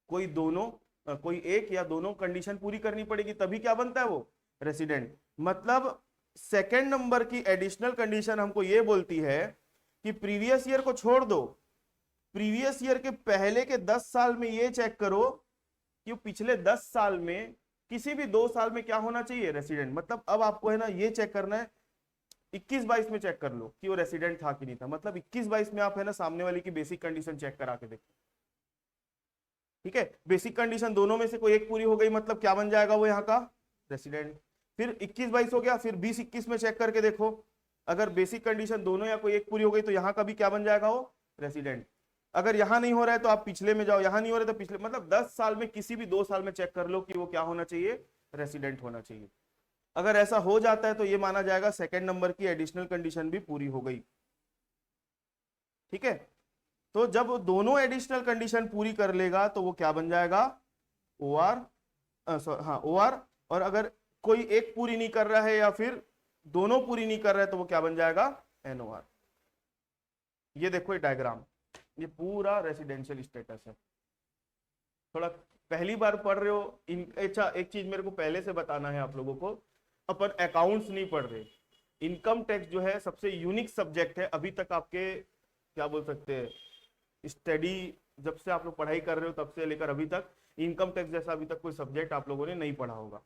कोई दोनों, कोई एक या दोनों कंडीशन पूरी करनी पड़ेगी, तभी क्या बनता है वो रेसिडेंट। मतलब सेकेंड नंबर की एडिशनल कंडीशन हमको ये बोलती है कि प्रीवियस ईयर को छोड़ दो, प्रीवियस ईयर के पहले के 10 साल में ये चेक करो कि पिछले 10 साल में किसी भी 2 साल में क्या होना चाहिए, रेसिडेंट। मतलब अब आपको है ना ये चेक करना है, 21-22 में चेक कर लो कि वो रेसिडेंट था कि नहीं था। मतलब 21-22 में आप है ना सामने वाले की बेसिक कंडीशन चेक करा के देखो, ठीक है। बेसिक कंडीशन दोनों में से कोई एक पूरी हो गई, मतलब क्या बन जाएगा वो यहाँ का रेसिडेंट। फिर 21-22 हो गया, फिर 20-21 में चेक करके देखो, अगर बेसिक कंडीशन दोनों या कोई एक पूरी हो गई तो यहाँ का भी क्या बन जाएगा, वो रेसिडेंट। अगर यहाँ नहीं हो रहा है तो आप पिछले में जाओ, यहाँ नहीं हो रहा है तो पिछले, मतलब 10 साल में किसी भी 2 साल में चेक कर लो कि वो क्या होना चाहिए, रेसिडेंट होना चाहिए। अगर ऐसा हो जाता है तो ये माना जाएगा सेकंड नंबर की एडिशनल कंडीशन भी पूरी हो गई, ठीक है। तो जब वो दोनों एडिशनल कंडीशन पूरी कर लेगा तो वो क्या बन जाएगा, ओ आर, हाँ ओ आर। और अगर कोई एक पूरी नहीं कर रहा है या फिर दोनों पूरी नहीं कर रहा है तो वो क्या बन जाएगा, एन ओ आर। ये देखो ये डायग्राम, ये पूरा रेसिडेंशियल स्टेटस है। थोड़ा पहली बार पढ़ रहे हो अच्छा एक चीज मेरे को पहले से बताना है आप लोगों को, अपन अकाउंट्स नहीं पढ़ रहे। इनकम टैक्स जो है सबसे यूनिक सब्जेक्ट है अभी तक आपके, क्या बोल सकते हैं, स्टडी जब से आप लोग पढ़ाई कर रहे हो तब से लेकर अभी तक इनकम टैक्स जैसा अभी तक कोई सब्जेक्ट आप लोगों ने नहीं पढ़ा होगा,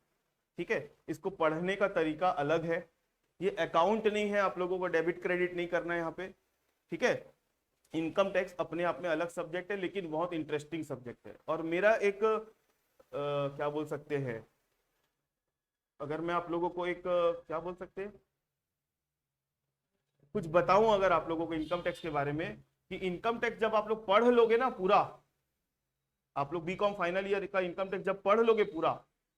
ठीक है। इसको पढ़ने का तरीका अलग है, ये अकाउंट नहीं है, आप लोगों को डेबिट क्रेडिट नहीं करना है यहाँ पे, ठीक है। इनकम टैक्स अपने आप में अलग सब्जेक्ट है लेकिन बहुत इंटरेस्टिंग सब्जेक्ट है। और मेरा एक क्या बोल सकते हैं, अगर मैं आप लोगों को एक क्या बोल सकते हैं, कुछ बताऊं अगर आप लोगों को इनकम टैक्स के बारे में, कि इनकम टैक्स जब आप लोग पढ़ लोगे ना पूरा, आप लोग बीकॉम फाइनल ईयर का इनकम टैक्स जब पढ़ लोगे पूरा,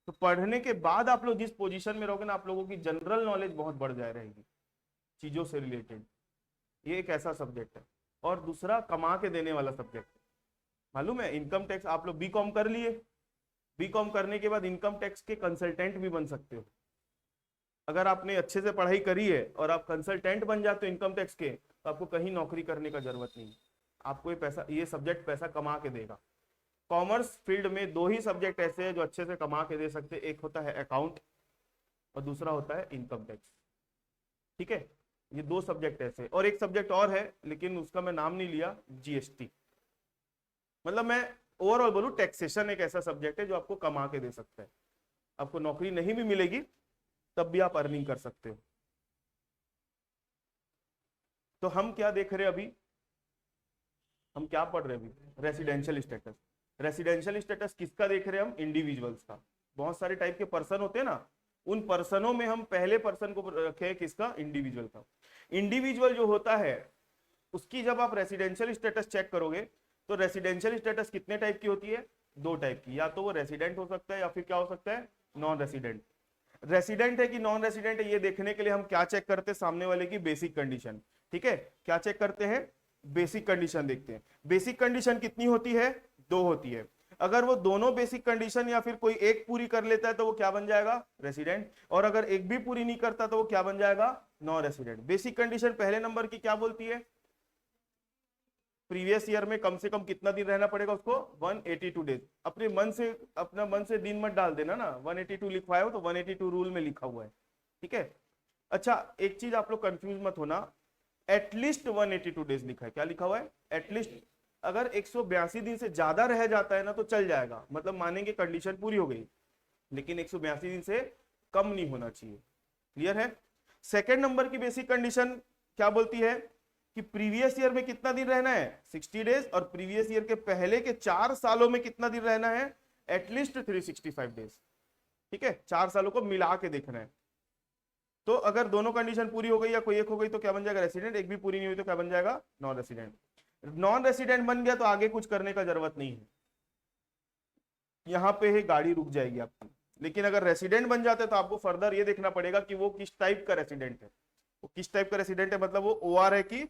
तो पढ़ने के बाद आप लोग जिस पोजीशन में रहोगे ना, आप लोगों की जनरल नॉलेज बहुत बढ़ जाए रहेगी चीजों से रिलेटेड। ये एक ऐसा सब्जेक्ट है। और दूसरा कमा के देने वाला सब्जेक्ट है। मालूम है, इनकम टैक्स आप लोग बीकॉम कर लिए, बीकॉम करने के बाद इनकम टैक्स के कंसल्टेंट भी बन सकते हो। अगर आपने अच्छे से पढ़ाई करी है और आप कंसल्टेंट बन जाते हो इनकम टैक्स के, तो आपको कहीं नौकरी करने का जरूरत नहीं। आपको ये सब्जेक्ट पैसा कमा के देगा। कॉमर्स फील्ड में दो ही सब्जेक्ट ऐसे हैं जो अच्छे से कमा के दे सकते हैं, एक होता है अकाउंट और दूसरा होता है इनकम टैक्स। ठीक है, ये दो सब्जेक्ट ऐसे, और एक सब्जेक्ट और है लेकिन उसका मैं नाम नहीं लिया, जीएसटी। मतलब मैं ओवरऑल बोलूं, टैक्सेशन एक ऐसा सब्जेक्ट है जो आपको कमा के दे सकता है। आपको नौकरी नहीं भी मिलेगी तब भी आप अर्निंग कर सकते हो। तो हम क्या देख रहे हैं अभी, हम क्या पढ़ रहे हैं अभी, रेसिडेंशियल स्टेटस। रेसिडेंशियल स्टेटस किसका देख रहे हैं हम, इंडिविजुअल्स का। बहुत सारे टाइप के पर्सन होते हैं ना, उन पर्सनों में हम पहले पर्सन को रखे किसका, इंडिविजुअल का। इंडिविजुअल जो होता है उसकी जब आप रेसिडेंशियल स्टेटस चेक करोगे, तो रेसिडेंशियल स्टेटस कितने टाइप की होती है, दो टाइप की। या तो वो रेसिडेंट हो सकता है या फिर क्या हो सकता है, नॉन रेसिडेंट। रेसिडेंट है कि नॉन रेसिडेंट है, ये देखने के लिए हम क्या चेक करते हैं, सामने वाले की बेसिक कंडीशन। ठीक है, क्या चेक करते हैं, बेसिक कंडीशन देखते हैं। बेसिक कंडीशन कितनी होती है, दो होती है। अगर वो दोनों बेसिक कंडीशन या फिर कोई एक पूरी कर लेता है तो वो क्या बन जाएगा, रेसिडेंट। और अगर एक भी पूरी नहीं करता तो वो क्या बन जाएगा, नॉन रेसिडेंट। बेसिक कंडीशन पहले नंबर की क्या बोलती है, प्रीवियस ईयर में कम से कम कितना दिन रहना पड़ेगा उसको, 182 डेज। अपने मन से दिन मत डाल देना ना, 182 लिखवाए हो तो 182 रूल में लिखा हुआ है। ठीक है, अच्छा एक चीज आप लोग कंफ्यूज मत होना, एटलीस्ट 182 डेज लिखा है। क्या लिखा हुआ है, एटलीस्ट। अगर 182 दिन से ज्यादा रह जाता है ना तो चल जाएगा, मतलब मानेंगे कंडीशन पूरी हो गई, लेकिन 182 दिन से कम नहीं होना चाहिए। क्लियर है। सेकेंड नंबर की बेसिक कंडीशन क्या बोलती है कि प्रीवियस ईयर में कितना दिन रहना है, 60 डेज। और प्रीवियस ईयर के पहले के 4 सालों में कितना दिन रहना है, एटलीस्ट 365 डेज। ठीक है, 4 सालों को मिला के देखना है। तो अगर दोनों कंडीशन पूरी हो गई या कोई एक हो गई तो क्या बन जाएगा, रेसिडेंट। एक भी पूरी नहीं हुई तो क्या बन जाएगा, नॉन रेसिडेंट। नॉन रेसिडेंट बन गया तो आगे कुछ करने का जरूरत नहीं है, यहां पे ही गाड़ी रुक जाएगी आपकी। लेकिन अगर रेसिडेंट बन जाते तो आपको फर्दर ये देखना पड़ेगा कि वो किस टाइप का रेसिडेंट है। वो किस टाइप का रेसिडेंट है, मतलब वो ओआर है कि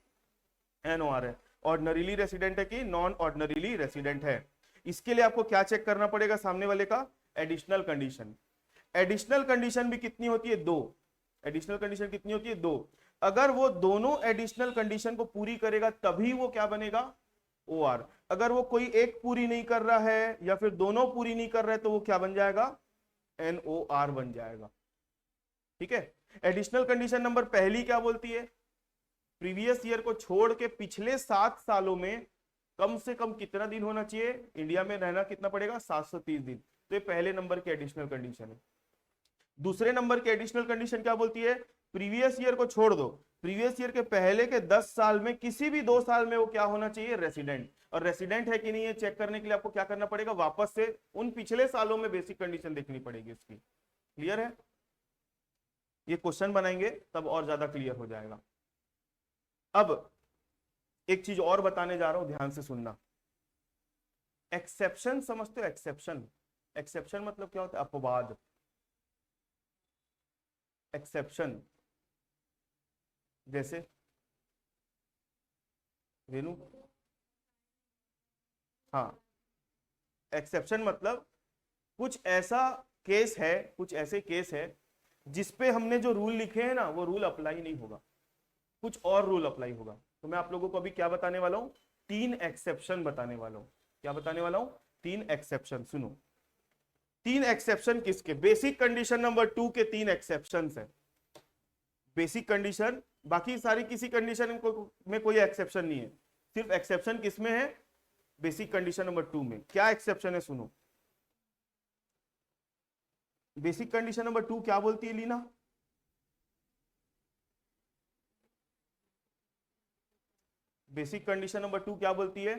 एनओआर है, ऑर्डिनरीली रेसिडेंट है कि नॉन ऑर्डिनरीली रेसिडेंट है। इसके लिए आपको क्या चेक करना पड़ेगा, सामने वाले का एडिशनल कंडीशन। एडिशनल कंडीशन भी कितनी होती है, दो। एडिशनल कंडीशन कितनी होती है, दो। अगर वो दोनों एडिशनल कंडीशन को पूरी करेगा तभी वो क्या बनेगा, ओआर। अगर वो कोई एक पूरी नहीं कर रहा है या फिर दोनों पूरी नहीं कर रहे हैं तो वो क्या बन जाएगा, एनओआर बन जाएगा। ठीक है, एडिशनल कंडीशन नंबर पहली क्या बोलती है, प्रीवियस ईयर को छोड़ के पिछले 7 सालों में कम से कम कितना दिन होना चाहिए, इंडिया में रहना कितना पड़ेगा, 730 दिन। तो ये पहले नंबर की एडिशनल कंडीशन है। दूसरे नंबर की एडिशनल कंडीशन क्या बोलती है, प्रीवियस ईयर को छोड़ दो, प्रीवियस ईयर के पहले के 10 साल में किसी भी 2 साल में वो क्या होना चाहिए, रेसिडेंट। और रेसिडेंट है कि नहीं है चेक करने के लिए आपको क्या करना पड़ेगा, वापस से उन पिछले सालों में बेसिक कंडीशन देखनी पड़ेगी इसकी। क्लियर है, ये क्वेश्चन बनाएंगे तब और ज्यादा क्लियर हो जाएगा। अब एक चीज और बताने जा रहा हूं, ध्यान से सुनना। एक्सेप्शन समझते हो, एक्सेप्शन। एक्सेप्शन मतलब क्या होता है, अपवाद। एक्सेप्शन जैसे रेनू, हाँ, एक्सेप्शन मतलब कुछ ऐसा केस है, कुछ ऐसे केस है जिसपे हमने जो रूल लिखे हैं ना वो रूल अप्लाई नहीं होगा, कुछ और रूल अप्लाई होगा। तो मैं आप लोगों को अभी क्या बताने वाला हूं, 3 एक्सेप्शन बताने वाला हूं। क्या बताने वाला हूं, 3 एक्सेप्शन। सुनो, 3 एक्सेप्शन किसके, बेसिक कंडीशन नंबर 2 के 3 एक्सेप्शन है। बेसिक कंडीशन, बाकी सारी किसी कंडीशन में कोई एक्सेप्शन नहीं है, सिर्फ एक्सेप्शन किसमें है, बेसिक कंडीशन नंबर 2 में। क्या एक्सेप्शन है, सुनो। बेसिक कंडीशन नंबर 2 क्या बोलती है लीना, बेसिक कंडीशन नंबर 2 क्या बोलती है,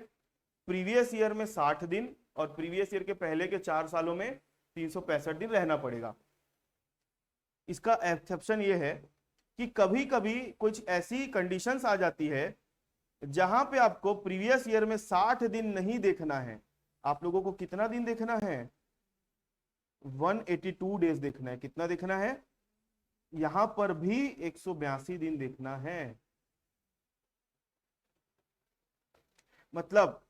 प्रीवियस ईयर में 60 दिन और प्रीवियस ईयर के पहले के 4 सालों में 365 दिन रहना पड़ेगा। इसका एक्सेप्शन ये है कि कभी कभी कुछ ऐसी कंडीशंस आ जाती है जहां पे आपको प्रीवियस ईयर में 60 दिन नहीं देखना है, आप लोगों को कितना दिन देखना है, 182 डेज देखना है। कितना देखना है, यहां पर भी 182 दिन देखना है। मतलब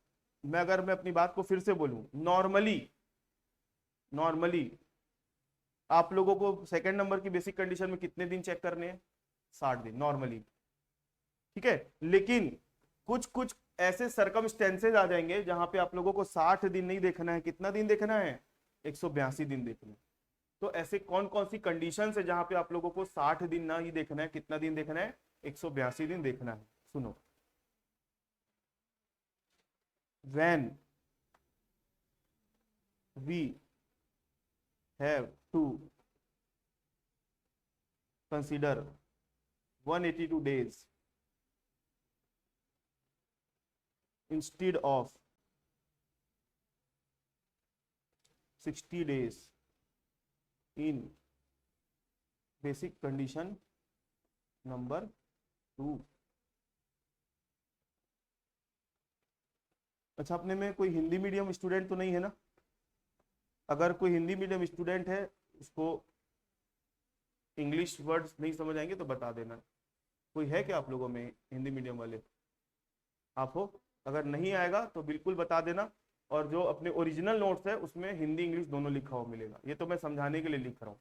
अगर मैं अपनी बात को फिर से बोलूं, नॉर्मली नॉर्मली आप लोगों को सेकंड नंबर की बेसिक कंडीशन में कितने दिन चेक करने हैं, 60 दिन नॉर्मली, ठीक है। लेकिन कुछ कुछ ऐसे सरकमस्टेंसेज आ जाएंगे जहां पे आप लोगों को 60 दिन नहीं देखना है, कितना दिन देखना है, 182 दिन देखना है। तो ऐसे कौन कौन सी कंडीशन है जहां पे आप लोगों को 60 दिन ना ही देखना है, कितना दिन देखना है, 182 दिन देखना है। सुनो, when we have to consider 182 days instead of 60 days in basic condition number 2। अच्छा, अपने में कोई हिंदी मीडियम स्टूडेंट तो नहीं है ना? अगर कोई हिंदी मीडियम स्टूडेंट है, उसको इंग्लिश वर्ड्स नहीं समझ आएंगे तो बता देना। कोई है क्या आप लोगों में हिंदी मीडियम वाले? आप हो? अगर नहीं आएगा तो बिल्कुल बता देना। और जो अपने ओरिजिनल नोट्स है उसमें हिंदी इंग्लिश दोनों लिखा हुआ मिलेगा। ये तो मैं समझाने के लिए लिख रहा हूं।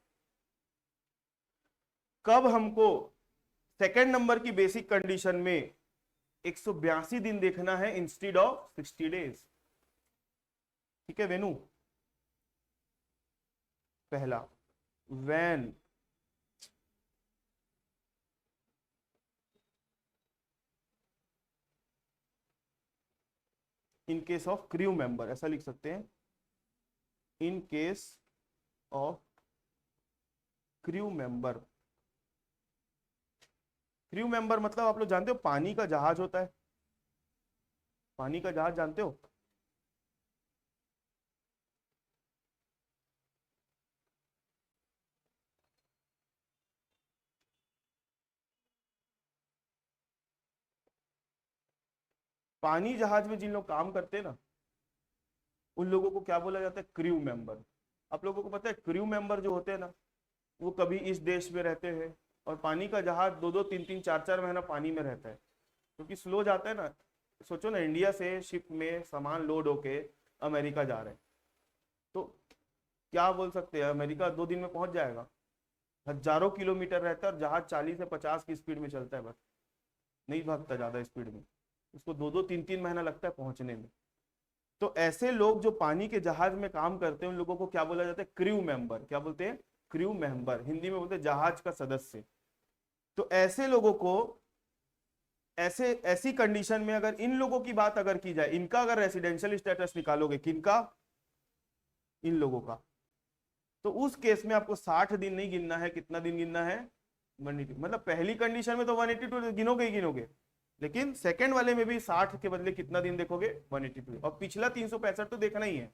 कब हमको सेकेंड नंबर की बेसिक कंडीशन में 182 दिन देखना है इंस्टेड ऑफ 60 डेज? ठीक है वेनु? पहला, when in case of crew member, ऐसा लिख सकते हैं, in case of crew member. Crew member मतलब आप लोग जानते हो पानी का जहाज होता है, पानी का जहाज जानते हो? पानी जहाज में जिन लोग काम करते हैं ना, उन लोगों को क्या बोला जाता है, क्रू मेंबर। आप लोगों को पता है क्रू मेंबर जो होते हैं ना, वो कभी इस देश में रहते हैं और पानी का जहाज 2-2, 3-3, 4-4 महीना पानी में रहता है, क्योंकि स्लो जाता है ना। सोचो ना, इंडिया से शिप में सामान लोड होके अमेरिका जा रहे हैं, तो क्या बोल सकते हैं, अमेरिका 2 दिन में पहुंच जाएगा? हजारों किलोमीटर रहता है और जहाज 40 से 50 की स्पीड में चलता है, बस नहीं भागता ज्यादा स्पीड में, उसको 2-2, 3-3 महीना लगता है पहुंचने में। तो ऐसे लोग जो पानी के जहाज में काम करते हैं, उन लोगों को क्या बोला जाता है, क्रू मेंबर। क्या बोलते हैं? Crew member. हिंदी में बोलते हैं जहाज का सदस्य। तो ऐसे लोगों को ऐसी कंडीशन में अगर इन लोगों की बात अगर की जाए, इनका अगर रेसिडेंशियल स्टेटस निकालोगे, किनका? इन लोगों का, तो उस केस में आपको 60 दिन नहीं गिनना है। कितना दिन गिनना है? 182। मतलब पहली कंडीशन में तो 182 गिनोगे ही गिनोगे, लेकिन सेकंड वाले में भी 60 के बदले कितना दिन देखोगे? 182। और पिछला 365 तो देखना ही है।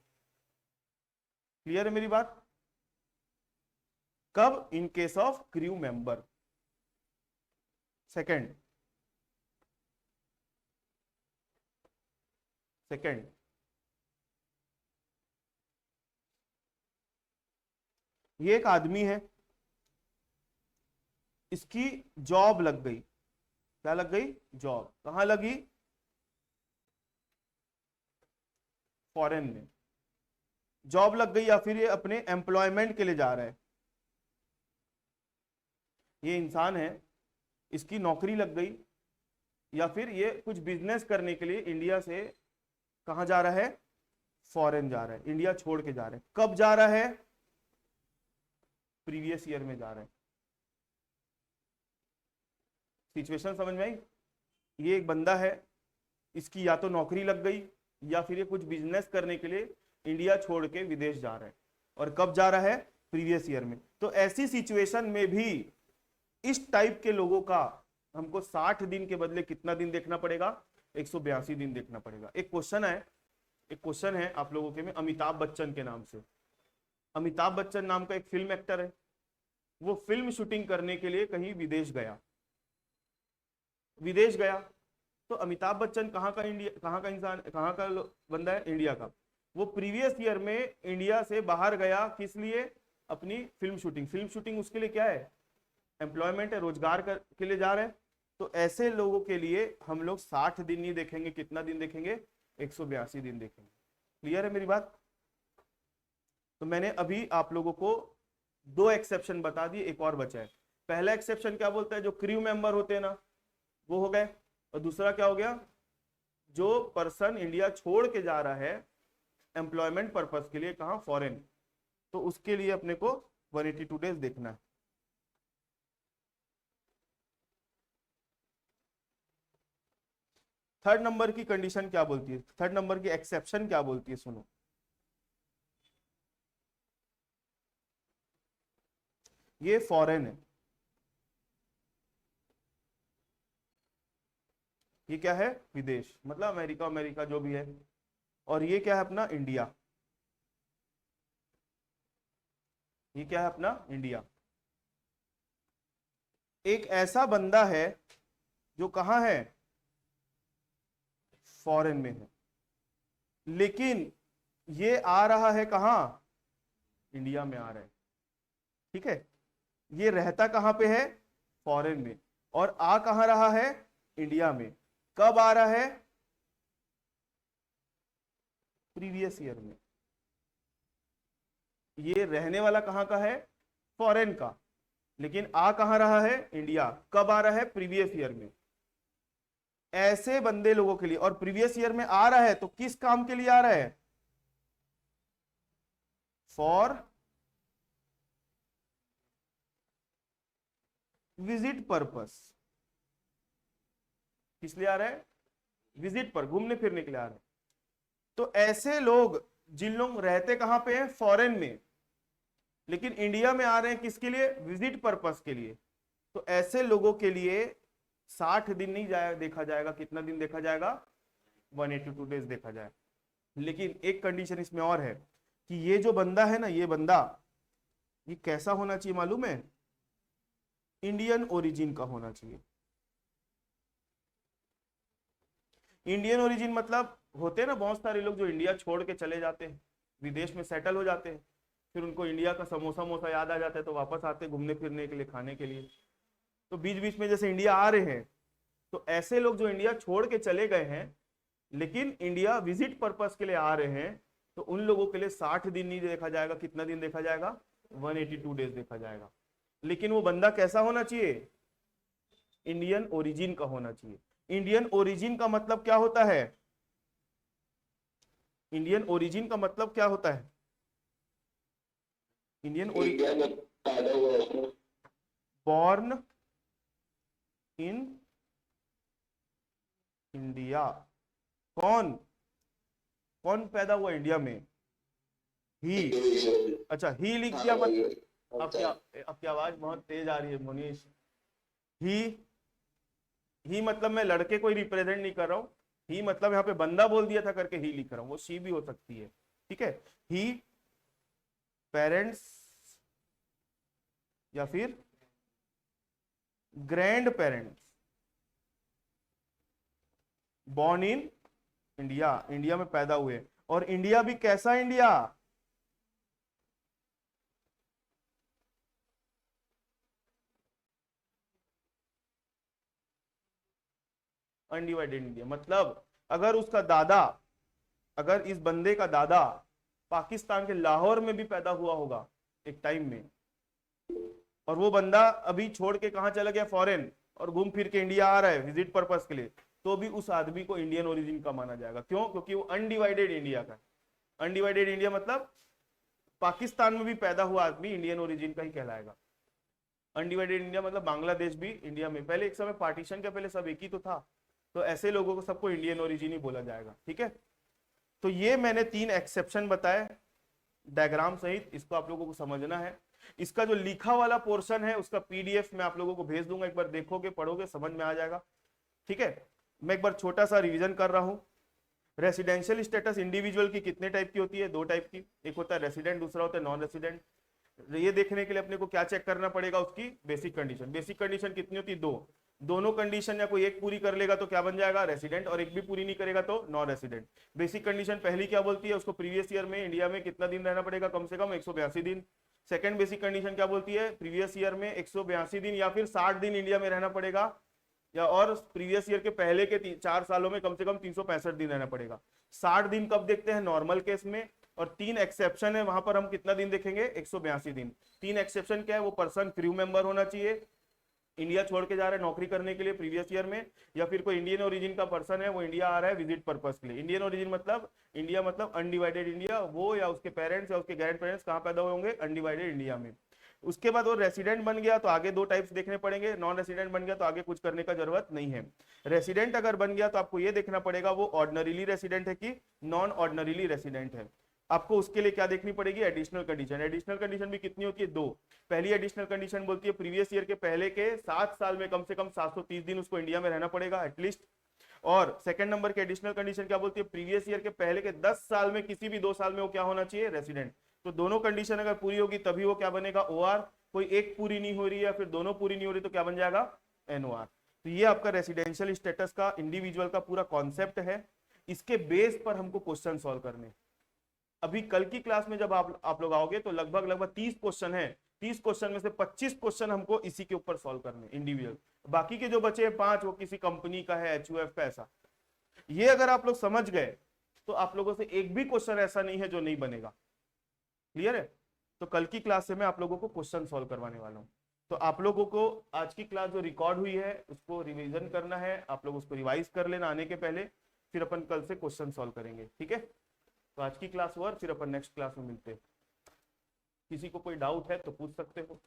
क्लियर है मेरी बात? कब? In case of crew member. Second ये एक आदमी है, इसकी जॉब लग गई। क्या लग गई? जॉब। कहां लगी? फॉरेन में जॉब लग गई, या फिर ये अपने एम्प्लॉयमेंट के लिए जा रहा है। ये इंसान है, इसकी नौकरी लग गई, या फिर ये कुछ बिजनेस करने के लिए इंडिया से कहां जा रहा है? फॉरेन जा रहा है, इंडिया छोड़ के जा रहा है। कब जा रहा है? प्रीवियस ईयर में जा रहा है। सिचुएशन समझ में आई? ये एक बंदा है, इसकी या तो नौकरी लग गई या फिर ये कुछ बिजनेस करने के लिए इंडिया छोड़ के विदेश जा रहा है। और कब जा रहा है? प्रीवियस ईयर में। तो ऐसी सिचुएशन में भी इस टाइप के लोगों का हमको 60 दिन के बदले कितना दिन देखना पड़ेगा? 182 दिन देखना पड़ेगा। एक क्वेश्चन है आप लोगों के में, अमिताभ बच्चन के नाम से। अमिताभ बच्चन नाम का एक फिल्म एक्टर है, वो फिल्म शूटिंग करने के लिए कहीं विदेश गया। तो अमिताभ बच्चन कहाँ का बंदा है? इंडिया का। वो प्रीवियस ईयर में इंडिया से बाहर गया, किस लिए? अपनी फिल्म शूटिंग उसके लिए क्या है? एम्प्लॉयमेंट है, के लिए जा रहे हैं। तो ऐसे लोगों के लिए हम लोग 60 दिन नहीं देखेंगे, कितना दिन देखेंगे? 182 दिन देखेंगे। क्लियर है मेरी बात? तो मैंने अभी आप लोगों को 2 एक्सेप्शन बता दिए, एक और बचा है। पहला एक्सेप्शन क्या बोलता है? जो क्रू मेंबर होते हैं ना, वो हो गए। और दूसरा क्या हो गया? जो पर्सन इंडिया छोड़ के जा रहा है एम्प्लॉयमेंट पर्पस के लिए, कहां? फॉरेन। तो उसके लिए अपने को 182 डेज देखना है। थर्ड नंबर की कंडीशन क्या बोलती है? थर्ड नंबर की एक्सेप्शन क्या बोलती है? सुनो, ये फॉरेन है, ये क्या है? विदेश, मतलब अमेरिका जो भी है। और ये क्या है? अपना इंडिया। ये क्या है? अपना इंडिया। एक ऐसा बंदा है जो कहां है? फॉरेन में है, लेकिन ये आ रहा है कहां? इंडिया में आ रहा है। ठीक है, ये रहता कहां पे है? फॉरेन में। और आ कहां रहा है? इंडिया में। कब आ रहा है? प्रीवियस ईयर में। ये रहने वाला कहां का है? फॉरेन का, लेकिन आ कहां रहा है? इंडिया। कब आ रहा है? प्रीवियस ईयर में। ऐसे बंदे लोगों के लिए, और प्रीवियस ईयर में आ रहा है तो किस काम के लिए आ रहा है? For visit purpose. किस लिए आ रहा है? विजिट पर, घूमने फिरने के लिए आ रहा है। तो ऐसे लोग, जिन लोग रहते कहां पे हैं? फॉरेन में, लेकिन इंडिया में आ रहे हैं किसके लिए? विजिट पर्पस के लिए। तो ऐसे लोगों के लिए 60 दिन नहीं देखा जाएगा। कितना दिन देखा जाएगा? 182 डेज देखा जाए। लेकिन एक कंडीशन इसमें और है कि ये जो बंदा है ना, ये बंदा, ये कैसा होना चाहिए मालूम है? इंडियन ओरिजिन का होना चाहिए। इंडियन ओरिजिन मतलब, होते हैं ना बहुत सारे लोग जो इंडिया छोड़ के चले जाते हैं, विदेश में सेटल हो जाते हैं, फिर उनको इंडिया का समोसा मोसा याद आ जाता है, तो वापस आते हैं घूमने फिरने के लिए, खाने के लिए। तो बीच बीच में जैसे इंडिया आ रहे हैं, तो ऐसे लोग जो इंडिया छोड़ के चले गए हैं लेकिन इंडिया विजिट पर्पस के लिए आ रहे हैं, तो उन लोगों के लिए 60 दिन नहीं देखा जाएगा। कितना दिन देखा जाएगा? 182 डेज देखा जाएगा। लेकिन वो बंदा कैसा होना चाहिए? इंडियन ओरिजिन का होना चाहिए। इंडियन ओरिजिन का मतलब क्या होता है? इंडियन ओरिजिन का मतलब क्या होता है? Indian origin, born in India. कौन कौन पैदा हुआ इंडिया में? ही। अच्छा, ही लिख दिया मतलब, आपकी आवाज बहुत तेज आ रही है मोनीश। ही मतलब मैं लड़के को रिप्रेजेंट नहीं कर रहा हूं। ही मतलब यहाँ पे बंदा बोल दिया था करके ही लिख रहा हूं, वो शी भी हो सकती है। ठीक है, ही पेरेंट्स या फिर grand parents born in India, India में पैदा हुए। और इंडिया भी कैसा इंडिया? Undivided India. मतलब अगर उसका दादा, अगर इस बंदे का दादा पाकिस्तान के लाहौर में भी पैदा हुआ होगा एक टाइम में, और वो बंदा अभी छोड़ के कहां चला गया? फॉरेन, और घूम फिर के इंडिया आ रहा है विजिट पर्पस के लिए, तो भी उस आदमी को इंडियन ओरिजिन का माना जाएगा। क्यों? क्योंकि वो अनडिवाइडेड इंडिया का है। अनडिवाइडेड इंडिया मतलब पाकिस्तान में भी पैदा हुआ आदमी इंडियन ओरिजिन का ही कहलाएगा। अनडिवाइडेड इंडिया मतलब बांग्लादेश भी इंडिया में, पहले एक समय पार्टीशन के पहले सब एक ही तो था, तो ऐसे लोगों को सबको इंडियन ओरिजिन ही बोला जाएगा। ठीक है, तो ये मैंने 3 एक्सेप्शन बताए डायग्राम सहित, इसको आप लोगों को समझना है। इसका जो लिखा वाला पोर्शन है उसका पीडीएफ मैं आप लोगों को भेज दूंगा, एक बार देखोगे पढ़ोगे समझ में आ जाएगा। ठीक है, मैं एक बार छोटा सा रिवीजन कर रहा हूं। रेसिडेंशियल स्टेटस इंडिविजुअल की कितने टाइप की होती है? 2 टाइप की, एक होता है रेसिडेंट, दूसरा होता है नॉन रेसिडेंट। ये देखने के लिए अपने को क्या चेक करना पड़ेगा, उसकी बेसिक कंडीशन। बेसिक कंडीशन कितनी होती है? दो। दोनों कंडीशन या कोई एक पूरी कर लेगा तो क्या बन जाएगा? रेसिडेंट, और एक भी पूरी नहीं करेगा तो नॉन रेसिडेंट। बेसिक कंडीशन पहली क्या बोलती है? उसको प्रीवियस ईयर में इंडिया में कितना दिन रहना पड़ेगा? कम से कम 182 दिन। सेकंड बेसिक कंडीशन क्या बोलती है? प्रीवियस ईयर में 182 दिन या फिर 60 दिन इंडिया में रहना पड़ेगा, या और प्रीवियस ईयर के पहले के 4 सालों में कम से कम 365 दिन रहना पड़ेगा। 60 दिन कब देखते हैं? नॉर्मल केस में। और 3 एक्सेप्शन है, वहां पर हम कितना दिन देखेंगे? 182 दिन। 3 एक्सेप्शन क्या है? वो पर्सन क्रू मेंबर होना चाहिए, इंडिया छोड़ के जा रहा है नौकरी करने के लिए प्रीवियस ईयर में, या फिर कोई इंडियन ओरिजिन का पर्सन है, वो इंडिया आ रहा है विजिट पर्पस के लिए। इंडियन ओरिजिन मतलब इंडिया मतलब अनडिवाइडेड इंडिया, वो या उसके पेरेंट्स या उसके ग्रैंड पेरेंट्स कहाँ पैदा हुए होंगे? अनडिवाइडेड इंडिया में। उसके बाद वो रेसिडेंट बन गया तो आगे 2 टाइप्स देखने पड़ेंगे। नॉन रेसिडेंट बन गया तो आगे कुछ करने का जरूरत नहीं है। रेसिडेंट अगर बन गया तो आपको ये देखना पड़ेगा वो ऑर्डिनरीली रेसिडेंट है कि नॉन ऑर्डिनरीली रेसिडेंट है। आपको उसके लिए क्या देखनी पड़ेगी? Additional condition. एडिशनल कंडीशन भी कितनी होती है? 2। पहली एडिशनल कंडीशन बोलती है प्रीवियस ईयर के पहले के 7 साल में कम से कम 730 दिन उसको इंडिया में रहना पड़ेगा एटलीस्ट। और सेकंड नंबर की एडिशनल कंडीशन क्या बोलती है? प्रीवियस ईयर के पहले के 10 साल में किसी भी 2 साल में वो क्या होना चाहिए? रेसिडेंट। तो दोनों कंडीशन अगर पूरी होगी तभी वो क्या बनेगा? ओआर। कोई एक पूरी नहीं हो रही है या फिर दोनों पूरी नहीं हो रही तो क्या बन जाएगा? एनओआर। तो ये आपका रेसिडेंशियल स्टेटस का इंडिविजुअल का पूरा कॉन्सेप्ट है। इसके बेस पर हमको क्वेश्चन सॉल्व करने। अभी कल की क्लास में जब आप लोग आओगे तो लगभग 30 क्वेश्चन है। 30 क्वेश्चन में से 25 क्वेश्चन हमको इसी के ऊपर सॉल्व करने इंडिविजुअल। बाकी के जो बचे हैं 5 वो किसी कंपनी का है, एचयूएफ का, ऐसा। ये अगर आप लोग समझ गए तो आप लोगों से एक भी क्वेश्चन ऐसा नहीं है जो नहीं बनेगा। क्लियर है? तो कल की क्लास से मैं आप लोगों को क्वेश्चन सॉल्व करवाने वाला हूं। तो आप लोगों को आज की क्लास जो रिकॉर्ड हुई है उसको रिवीजन करना है, आप लोग उसको रिवाइज कर लेना आने के पहले, फिर अपन कल से क्वेश्चन सॉल्व करेंगे। ठीक है? तो आज की क्लास हुआ, फिर अपन नेक्स्ट क्लास में मिलते हैं। किसी को कोई डाउट है तो पूछ सकते हो।